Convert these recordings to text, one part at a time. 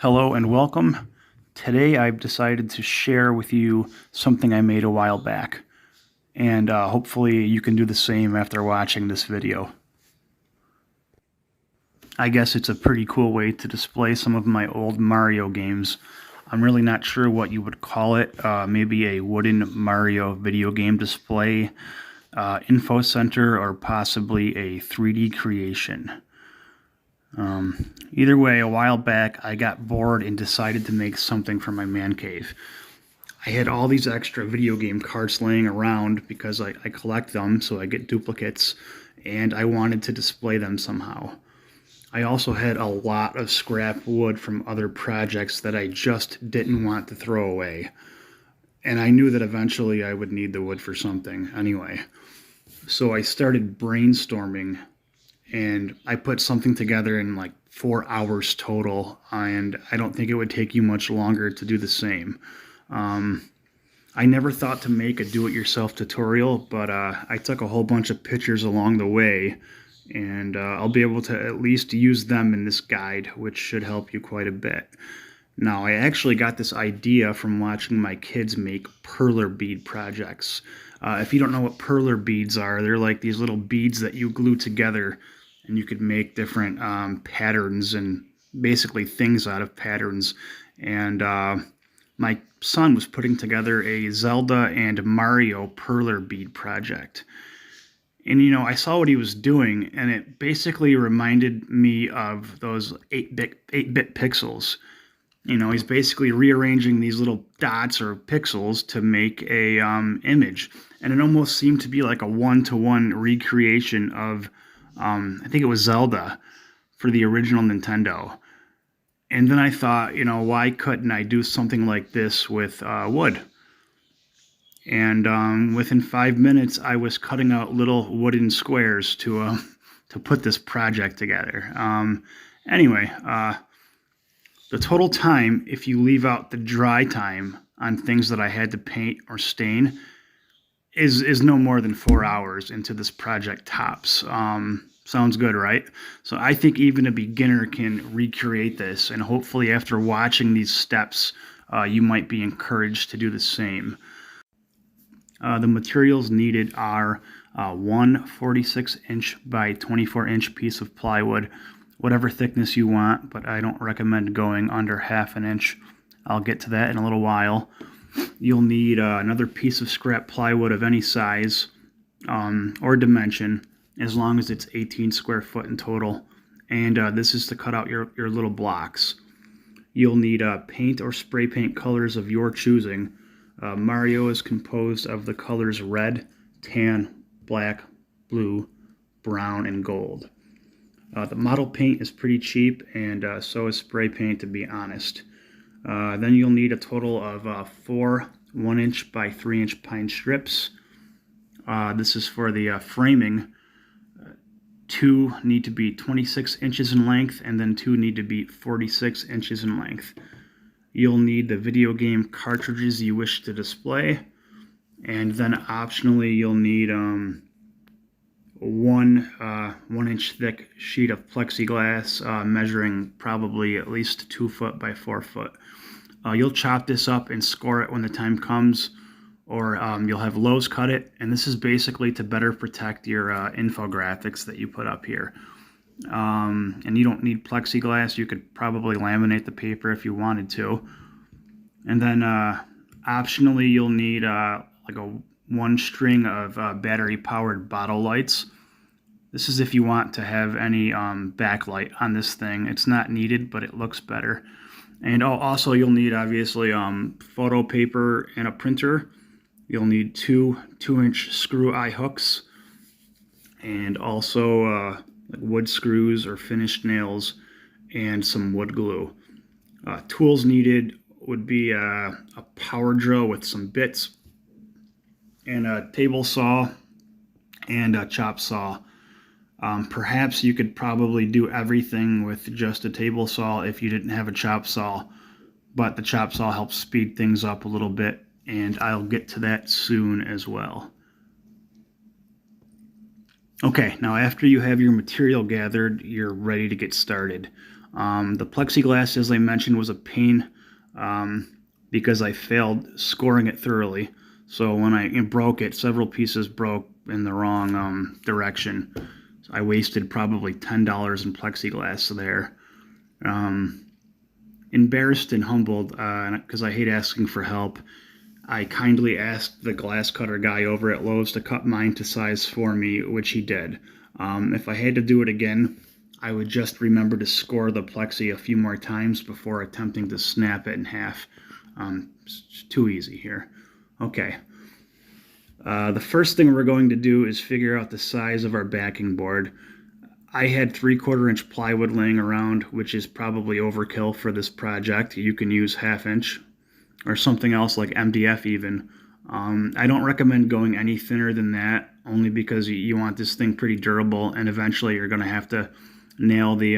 Hello and welcome. Today I've decided to share with you something I made a while back, and hopefully you can do the same after watching this video. I guess it's a pretty cool way to display some of my old Mario games. I'm really not sure what you would call it, maybe a wooden Mario video game display, info center, or possibly a 3D creation. Either way, a while back I got bored and decided to make something for my man cave. I had all these extra video game cards laying around because I collect them, so I get duplicates, and I wanted to display them somehow. I also had a lot of scrap wood from other projects that I just didn't want to throw away. And I knew that eventually I would need the wood for something anyway. So I started brainstorming, and I put something together in like 4 hours total, and I don't think it would take you much longer to do the same. I never thought to make a do-it-yourself tutorial, but I took a whole bunch of pictures along the way, and I'll be able to at least use them in this guide, which should help you quite a bit. Now, I actually got this idea from watching my kids make perler bead projects. If you don't know what perler beads are, they're like these little beads that you glue together, and you could make different patterns and basically things out of patterns. And my son was putting together a Zelda and Mario perler bead project. And you know, I saw what he was doing, and it basically reminded me of those 8-bit pixels. You know, he's basically rearranging these little dots or pixels to make a image, and it almost seemed to be like a one-to-one recreation of, I think it was Zelda for the original Nintendo. And then I thought, you know, why couldn't I do something like this with wood? And within 5 minutes, I was cutting out little wooden squares to put this project together. Anyway, the total time, if you leave out the dry time on things that I had to paint or stain, is no more than 4 hours into this project tops. Sounds good, right? So I think even a beginner can recreate this, and hopefully after watching these steps, you might be encouraged to do the same. The materials needed are one 46-inch by 24-inch piece of plywood, whatever thickness you want, but I don't recommend going under ½ an inch. I'll get to that in a little while. You'll need another piece of scrap plywood of any size or dimension, as long as it's 18 square foot in total. And this is to cut out your little blocks. You'll need paint or spray paint colors of your choosing. Mario is composed of the colors red, tan, black, blue, brown, and gold. The model paint is pretty cheap, and so is spray paint, to be honest. Then you'll need a total of 4 1-inch by 3-inch pine strips. This is for the framing. 2 need to be 26 inches in length, and then 2 need to be 46 inches in length. You'll need the video game cartridges you wish to display, and then optionally you'll need one 1-inch thick sheet of plexiglass measuring probably at least 2 foot by 4 foot. You'll chop this up and score it when the time comes, or you'll have Lowe's cut it, and this is basically to better protect your infographics that you put up here. And you don't need plexiglass. You could probably laminate the paper if you wanted to. And then optionally you'll need like a 1 string of battery powered bottle lights. This is if you want to have any backlight on this thing. It's not needed, but it looks better. And also you'll need obviously photo paper and a printer. You'll need 2 2-inch screw eye hooks, and also like wood screws or finished nails, and some wood glue. Tools needed would be a power drill with some bits, and a table saw, and a chop saw. Perhaps you could probably do everything with just a table saw if you didn't have a chop saw, but the chop saw helps speed things up a little bit, and I'll get to that soon as well. Okay, now after you have your material gathered, you're ready to get started. The plexiglass, as I mentioned, was a pain because I failed scoring it thoroughly. So when I broke it, several pieces broke in the wrong direction. So I wasted probably $10 in plexiglass there. Embarrassed and humbled because I hate asking for help, I kindly asked the glass cutter guy over at Lowe's to cut mine to size for me, which he did. If I had to do it again, I would just remember to score the plexi a few more times before attempting to snap it in half. It's too easy here. Okay. The first thing we're going to do is figure out the size of our backing board. I had 3/4 inch plywood laying around, which is probably overkill for this project. You can use 1/2 inch or something else like MDF even. I don't recommend going any thinner than that, only because you want this thing pretty durable, and eventually you're going to have to nail the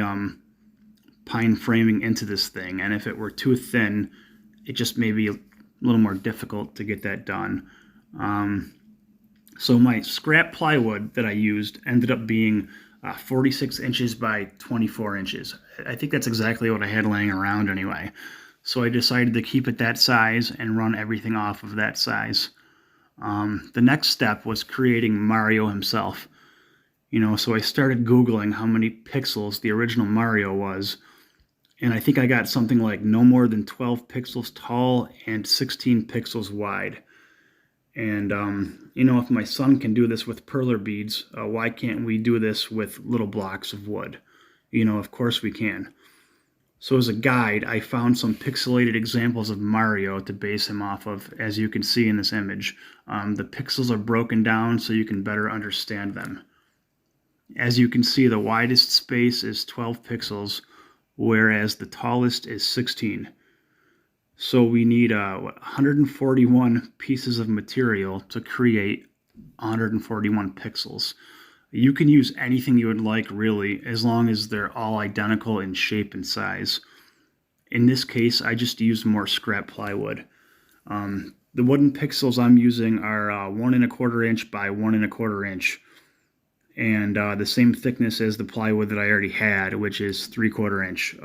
pine framing into this thing, and if it were too thin, it just may be a little more difficult to get that done. So my scrap plywood that I used ended up being 46 inches by 24 inches. I think that's exactly what I had laying around anyway. So I decided to keep it that size and run everything off of that size. The next step was creating Mario himself. So I started Googling how many pixels the original Mario was, and I think I got something like no more than 12 pixels tall and 16 pixels wide. And, if my son can do this with perler beads, why can't we do this with little blocks of wood? Of course we can. So as a guide, I found some pixelated examples of Mario to base him off of, as you can see in this image. The pixels are broken down so you can better understand them. As you can see, the widest space is 12 pixels, whereas the tallest is 16. So we need 141 pieces of material to create 141 pixels. You can use anything you would like, really, as long as they're all identical in shape and size. In this case, I just used more scrap plywood. The wooden pixels I'm using are 1 1/4 inch by 1 1/4 inch, and the same thickness as the plywood that I already had, which is 3/4 inch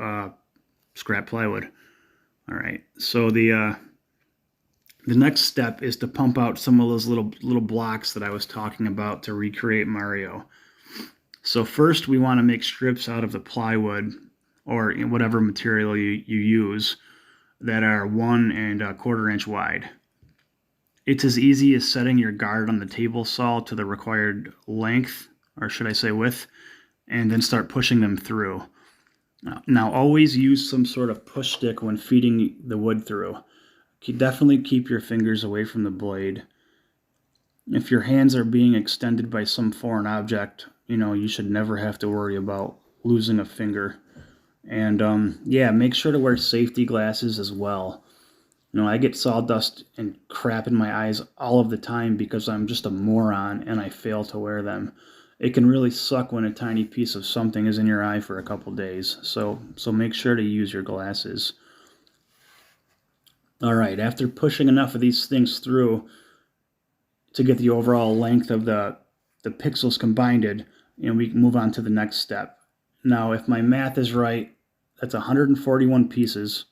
scrap plywood. All right, so the next step is to pump out some of those little blocks that I was talking about to recreate Mario. So first we want to make strips out of the plywood or whatever material you use that are 1 1/4 inch wide. It's as easy as setting your guard on the table saw to the required length, or should I say width, and then start pushing them through. Now always use some sort of push stick when feeding the wood through. Definitely keep your fingers away from the blade. If your hands are being extended by some foreign object, you should never have to worry about losing a finger. And make sure to wear safety glasses as well. I get sawdust and crap in my eyes all of the time because I'm just a moron and I fail to wear them. It can really suck when a tiny piece of something is in your eye for a couple days. So make sure to use your glasses. All right, after pushing enough of these things through to get the overall length of the pixels combined, we can move on to the next step. Now, if my math is right, that's 141 pieces.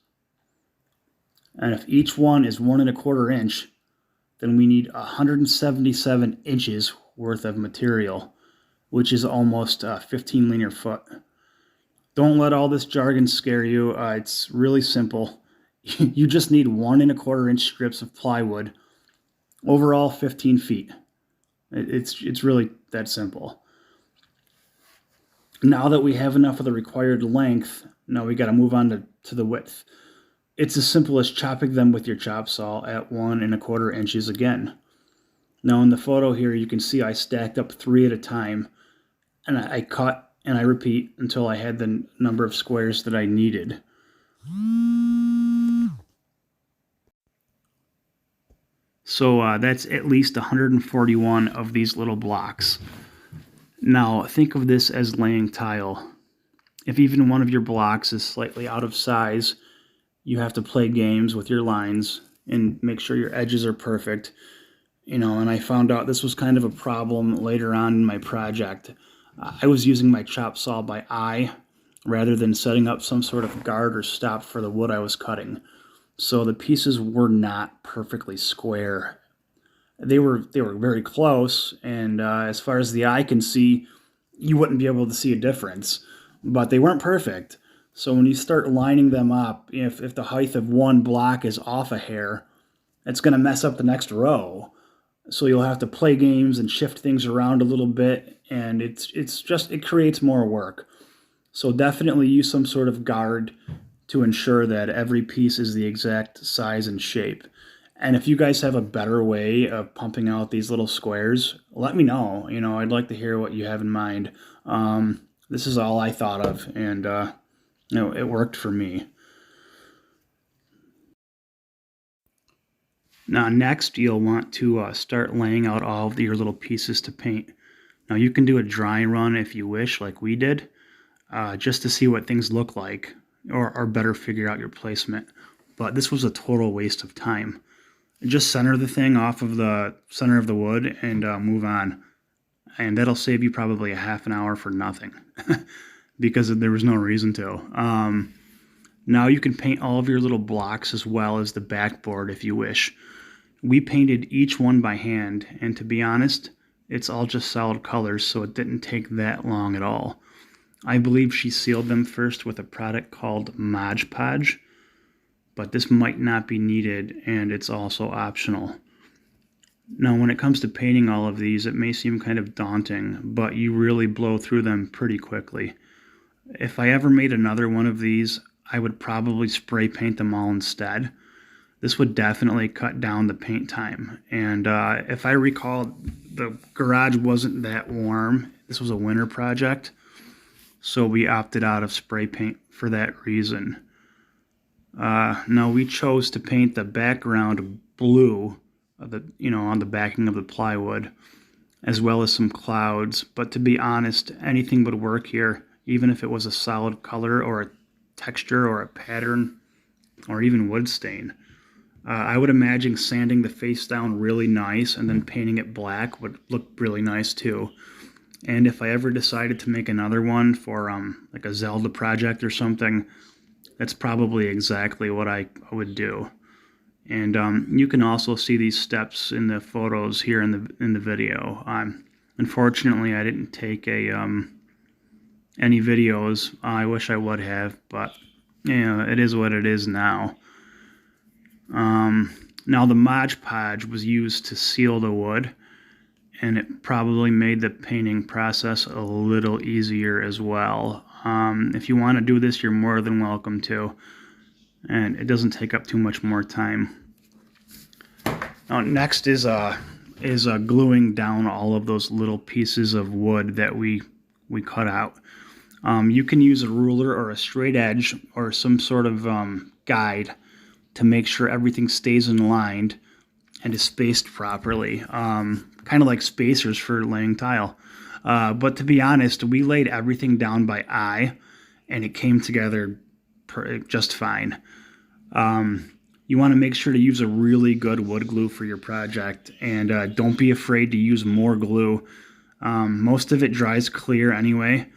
And if each one is 1 1/4 inch, then we need 177 inches worth of material, which is almost 15 linear foot. Don't let all this jargon scare you. It's really simple. You just need 1 1/4 inch strips of plywood, overall 15 feet. It's really that simple. Now that we have enough of the required length, now we got to move on to the width. It's as simple as chopping them with your chop saw at 1 1/4 inches again. Now in the photo here, you can see I stacked up 3 at a time, and I cut and I repeat until I had the number of squares that I needed. So that's at least 141 of these little blocks. Now think of this as laying tile. If even one of your blocks is slightly out of size, you have to play games with your lines and make sure your edges are perfect. And I found out this was kind of a problem later on in my project. I was using my chop saw by eye rather than setting up some sort of guard or stop for the wood I was cutting. So the pieces were not perfectly square. They were very close, and as far as the eye can see, you wouldn't be able to see a difference. But they weren't perfect. So when you start lining them up, if the height of one block is off a hair, it's going to mess up the next row. So you'll have to play games and shift things around a little bit, and it creates more work. So definitely use some sort of guard to ensure that every piece is the exact size and shape. And if you guys have a better way of pumping out these little squares, let me know. I'd like to hear what you have in mind. This is all I thought of, and it worked for me. Now next you'll want to start laying out all of your little pieces to paint. Now you can do a dry run if you wish, like we did, just to see what things look like, or better figure out your placement. But this was a total waste of time. Just center the thing off of the center of the wood and move on. And that'll save you probably a half an hour for nothing because there was no reason to. Now you can paint all of your little blocks as well as the backboard if you wish. We painted each one by hand, and to be honest, it's all just solid colors, so it didn't take that long at all. I believe she sealed them first with a product called Mod Podge, but this might not be needed, and it's also optional. Now, when it comes to painting all of these, it may seem kind of daunting, but you really blow through them pretty quickly. If I ever made another one of these, I would probably spray paint them all instead. This would definitely cut down the paint time. And if I recall, the garage wasn't that warm. This was a winter project, so we opted out of spray paint for that reason. Now we chose to paint the background blue, on the backing of the plywood, as well as some clouds. But to be honest, anything would work here, even if it was a solid color or a texture or a pattern or even wood stain. I would imagine sanding the face down really nice and then painting it black would look really nice too. And if I ever decided to make another one for like a Zelda project or something, that's probably exactly what I would do. And you can also see these steps in the photos here in the video. Unfortunately, I didn't take any videos. I wish I would have, but it is what it is now. Now the Mod Podge was used to seal the wood, and it probably made the painting process a little easier as well. If you want to do this, you're more than welcome to, and it doesn't take up too much more time. Now next is gluing down all of those little pieces of wood that we cut out. You can use a ruler or a straight edge or some sort of guide to make sure everything stays in line and is spaced properly, kind of like spacers for laying tile. But to be honest, we laid everything down by eye, and it came together just fine. You want to make sure to use a really good wood glue for your project, and don't be afraid to use more glue. Most of it dries clear anyway,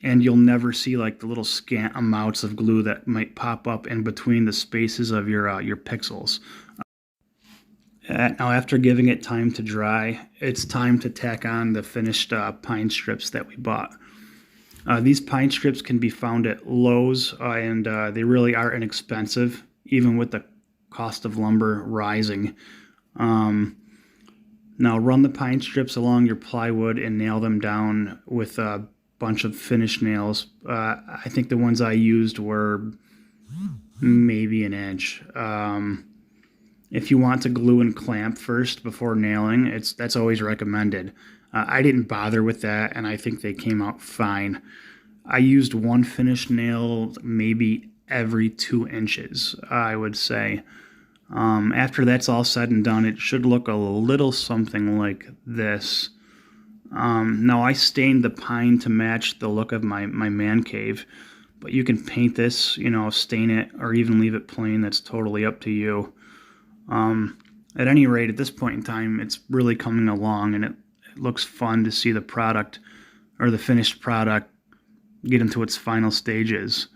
and you'll never see like the little scant amounts of glue that might pop up in between the spaces of your pixels. Now after giving it time to dry, it's time to tack on the finished pine strips that we bought. These pine strips can be found at Lowe's, and they really are inexpensive, even with the cost of lumber rising. Now run the pine strips along your plywood and nail them down with a bunch of finished nails. I think the ones I used were maybe an inch. If you want to glue and clamp first before nailing, that's always recommended. I didn't bother with that, and I think they came out fine. I used one finished nail maybe every 2 inches, I would say. After that's all said and done, it should look a little something like this. Now I stained the pine to match the look of my man cave, but you can paint this, stain it, or even leave it plain. That's totally up to you. At any rate, at this point in time, it's really coming along, and it looks fun to see the product, or the finished product, get into its final stages.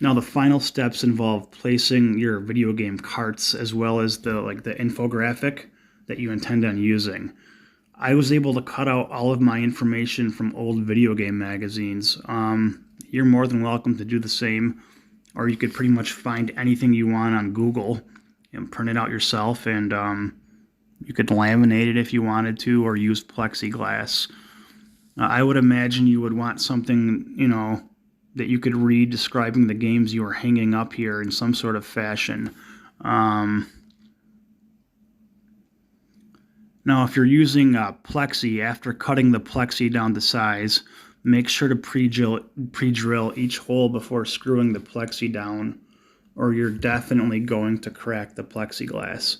Now the final steps involve placing your video game carts as well as the infographic that you intend on using. I was able to cut out all of my information from old video game magazines. You're more than welcome to do the same, or you could pretty much find anything you want on Google and print it out yourself, and you could laminate it if you wanted to, or use plexiglass. I would imagine you would want something, that you could read describing the games you are hanging up here in some sort of fashion. Now, if you're using plexi, after cutting the plexi down to size, make sure to pre-drill each hole before screwing the plexi down, or you're definitely going to crack the plexiglass.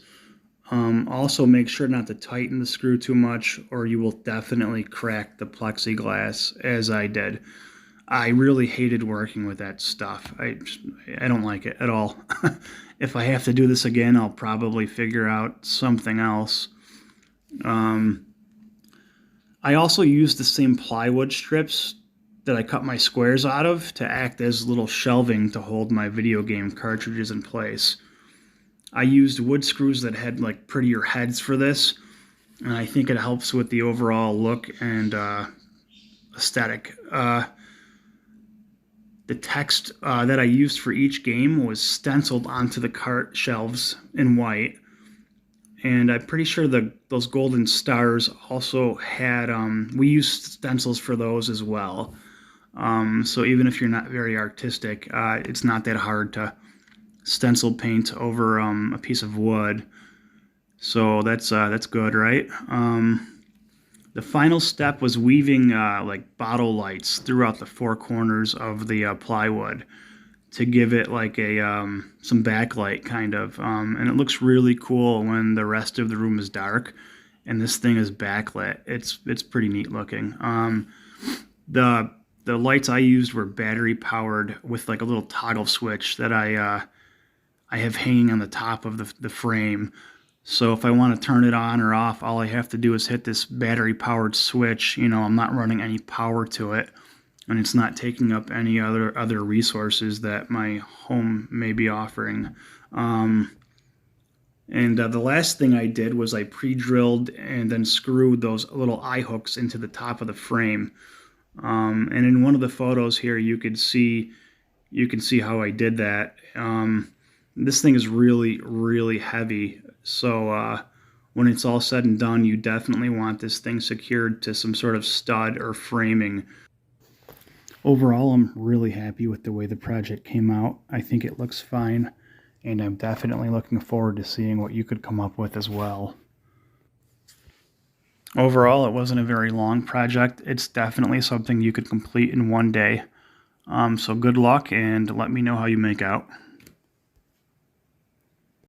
Also, make sure not to tighten the screw too much, or you will definitely crack the plexiglass, as I did. I really hated working with that stuff. I don't like it at all. If I have to do this again, I'll probably figure out something else. I also used the same plywood strips that I cut my squares out of to act as little shelving to hold my video game cartridges in place. I used wood screws that had like prettier heads for this, and I think it helps with the overall look and aesthetic. The text that I used for each game was stenciled onto the cart shelves in white, and I'm pretty sure those golden stars also had, we used stencils for those as well. So even if you're not very artistic, it's not that hard to stencil paint over a piece of wood. So that's good, right? The final step was weaving like bottle lights throughout the four corners of the plywood to give it like a some backlight kind of, and it looks really cool when the rest of the room is dark and this thing is backlit. It's pretty neat looking. The lights I used were battery powered with like a little toggle switch that I have hanging on the top of the frame. So if I want to turn it on or off, all I have to do is hit this battery-powered switch. I'm not running any power to it, and it's not taking up any other resources that my home may be offering. And the last thing I did was I pre-drilled and then screwed those little eye hooks into the top of the frame. And in one of the photos here, you can see how I did that. This thing is really, really heavy. So when it's all said and done, you definitely want this thing secured to some sort of stud or framing. Overall, I'm really happy with the way the project came out. I think it looks fine, and I'm definitely looking forward to seeing what you could come up with as well. Overall, it wasn't a very long project. It's definitely something you could complete in one day. So good luck, and let me know how you make out.